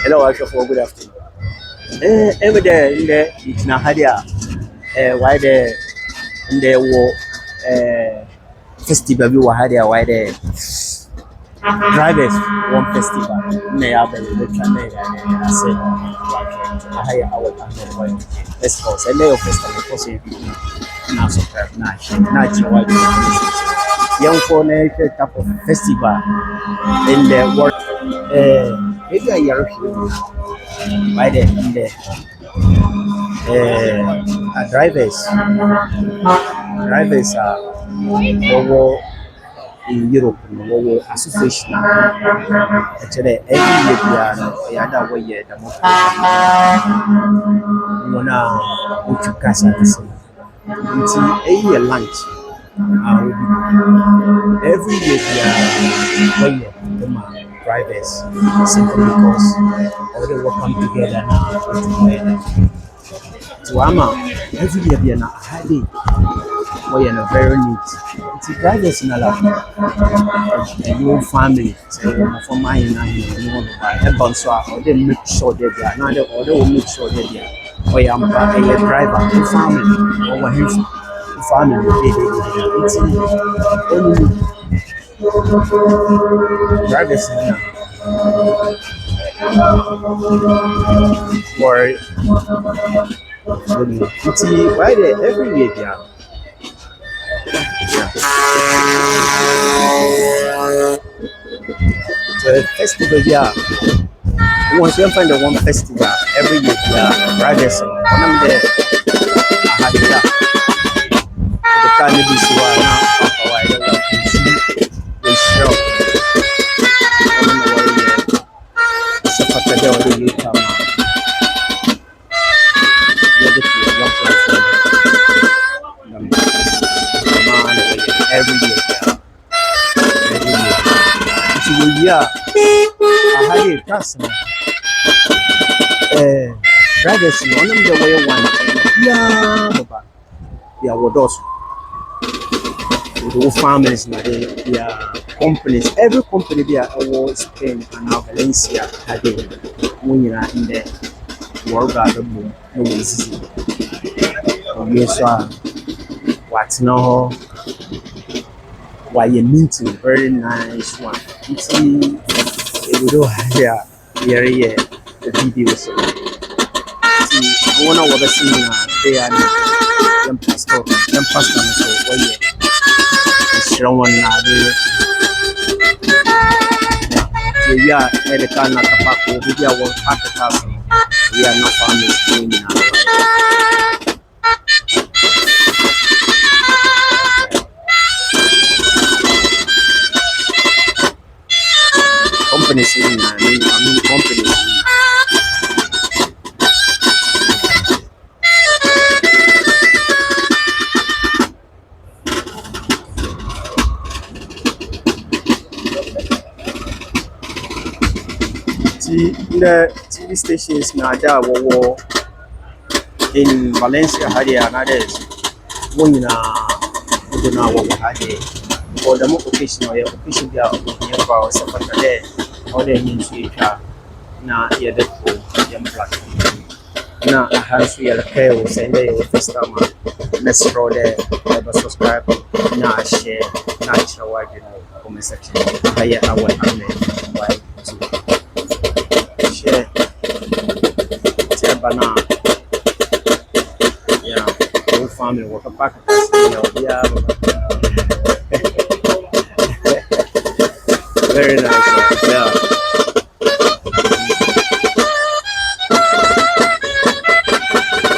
Hello, Ashafo. Good afternoon. Every day in the it's na hadia. Why the war festival we were hadia. Why the drivers one festival. Ne ya beli the channel I say I hire our channel. Let's go. Say no festival because you na super na chiwa. Young for a type of festival in the world. Maybe a year by the drivers are over in Europe over association actually every year they are the other way the more mona uchu kasa kasa until a year lunch every year they are way the drivers simply because all they will come together now to ama every year they are not highly way and a very neat. It's drivers in a lot. Your family, say, for my you want to buy a bunch or they make sure they are not or they will make sure they are. Or I'm a driver, the family, or his family, it's only drivers in or it's why they every year they are. So the festival, yeah. Once you find the one festival every year, yeah, drivers one of the kind of this one now, they show. So for the day of the youth, the young people, every year, every year. Yeah, I had it. That's drivers. One of the way one. Yeah, Baba. Yeah, what else? The farmers, their companies. Every company there was Spain and now Valencia had it. When you're in the world garden, no easy. Yes, what's now? Why you meeting? Very nice one. See, we do have here the videos. See, one of the singing they are young pastor, so yeah, it's strong one now. Yeah, the kind of tobacco, we are one part of us. We are not farmers doing now. Companies in I mean companies. See the TV stations now there were in Valencia had another one in or the more occasional official there about Saturday or the initiator now yeah the young black. Now I have to yell chaos and they will first time let's roll there never subscribe now share natural wide comment section I will why to share share banana yeah whole family work a pack yeah very nice yeah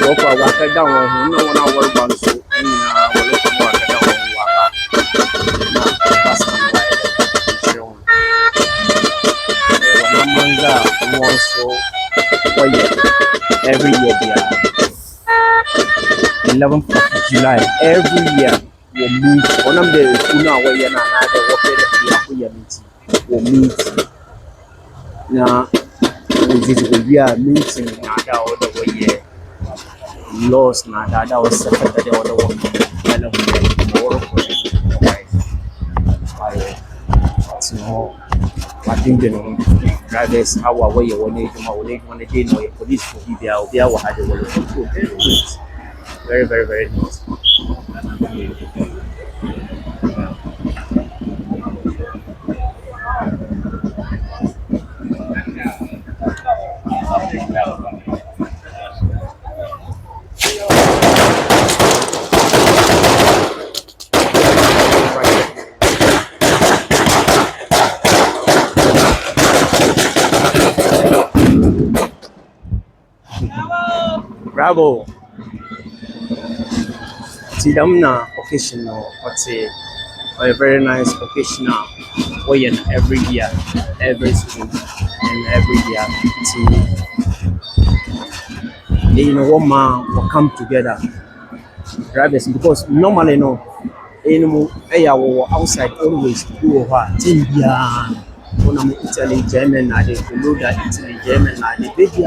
waka down on no one hour bound so in waka down on waka na pass on manga one so every year there 11th of July every year we meet one of the kuna where na the work we meet na we are meeting na that other way laws na that was the other one more why so I think drivers how are where you want to do know police for be our had a very very nice. Bravo. Tidamna occasional, what's a very nice occasional way in every year, every season, and every year. You know, one man will come together, drivers, because normally, no, any outside always do what, India, when I'm Italy, German, I did Italy, German, I did baby,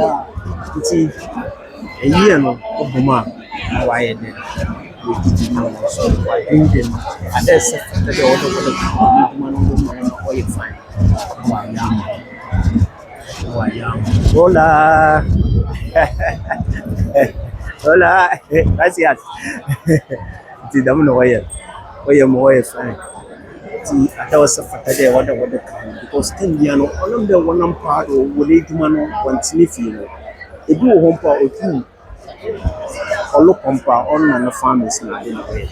a year no, Obama, why then. We did not so why ending. And that's the order of the man on the man or you find. Why am Hola. Hola. Gracias. Ti dam no why. Why am why fine. Ti ata was Saturday what the because India no on the one part or will it man want sniff you know. If you home for or two or look on par on and the farmers now in a way.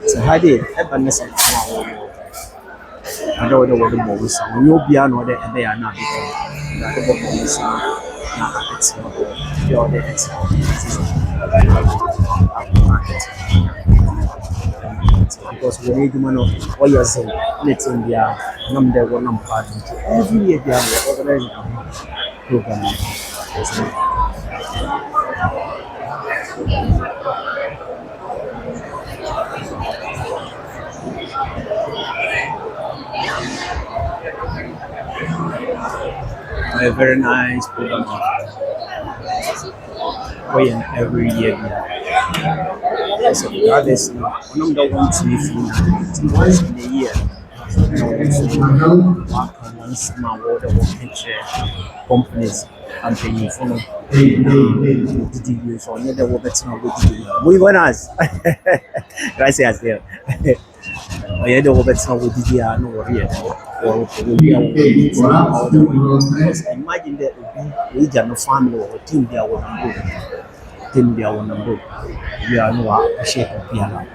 So how did ever listen to I don't know what the movies are. You'll be on what they are not. The movies are not excellent. You're the excellent. Because we need money what you're saying. Let's India, number one part. Every year they are organizing a program. A very nice program. When every year, so that is number one TV once in a year. Once my water working companies and paying for the so near the water muy buenas. Gracias, Leo. I had over some with the no worry or imagine that we can family or team there one go. We are no shape of piano.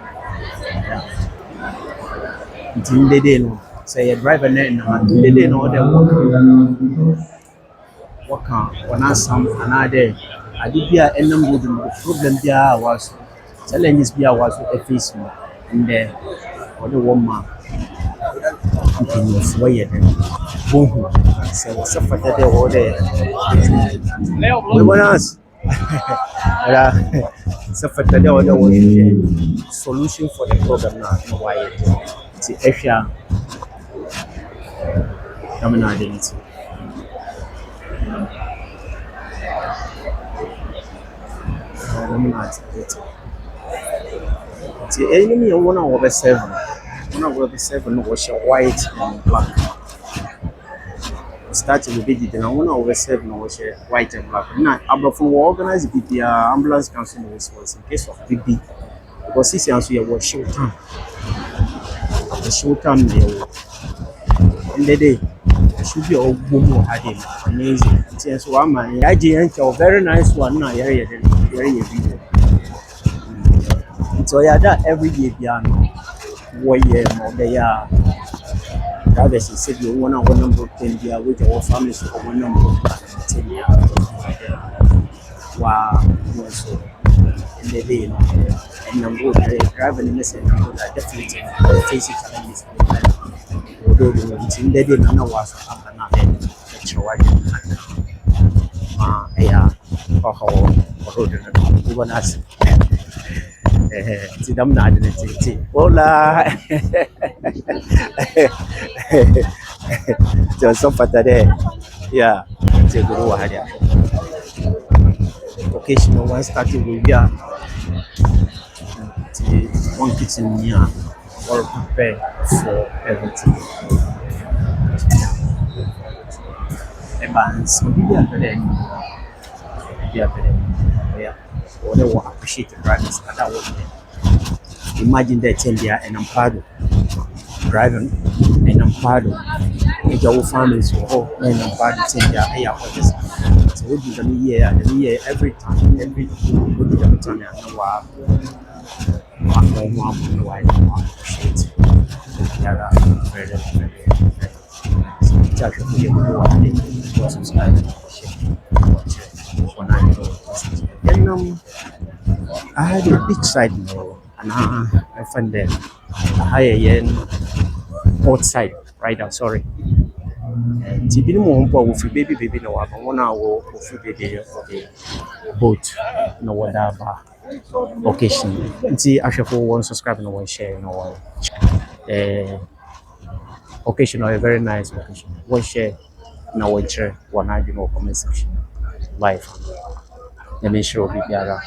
Until the day no say a driver net until the day no the work on some another. I did be a number of problem there was challenges be was a face in there or the woman. Continuous way then. Boom. So suffer that all day. Buenas. Suffer that all the solution for the problem now. No why it. It's Asia. I'm not doing it. I'm not it. The enemy of 1/7. 1/7 was white and black. Starting with it, and 1/7 was white and black. Now, I'm from organize the ambulance council was in case of BB because this answer was short time. The short time there in the day should be all boom or had him amazing. So I'm a very nice one now. Very video. So yeah, that every year piano. 1 year more they are. That is said you want to number 10 year with our families for one number 10 year. Wow, so in the day, and I'm good. Driving in the same definitely facing challenges. Although in the day, no was another yeah, Tidam na din ti. Hola. So fata de. Yeah. Ti guru hada. Occasional one starting with ya. One kitchen here or prepare for everything. Evans, maybe a better, maybe a better. Yeah, whatever appreciate the drivers, and that was it. Imagine that 10 year and I'm proud of driving, and I'm proud of it. Your families, oh, and I'm proud of 10 year. Hey, I was so we do the year every time, every we do the time. I know what I appreciate. Yeah, very, very, very. Charge of the one day was subscribed to then I had a beach side no, and I found them a higher end outside right now, sorry. Nti binom wɔ hɔ mpo a wɔfiri baby na wɔaba wɔn a wɔfiri baby okay boat na wɔda aba occasion nti ahwɛfo wɔn subscribe na wɔn share na wɔn occasion a very nice occasion wɔn share na wɔn kyerɛ wɔn adwene wɔ comment section live na make sure obi biara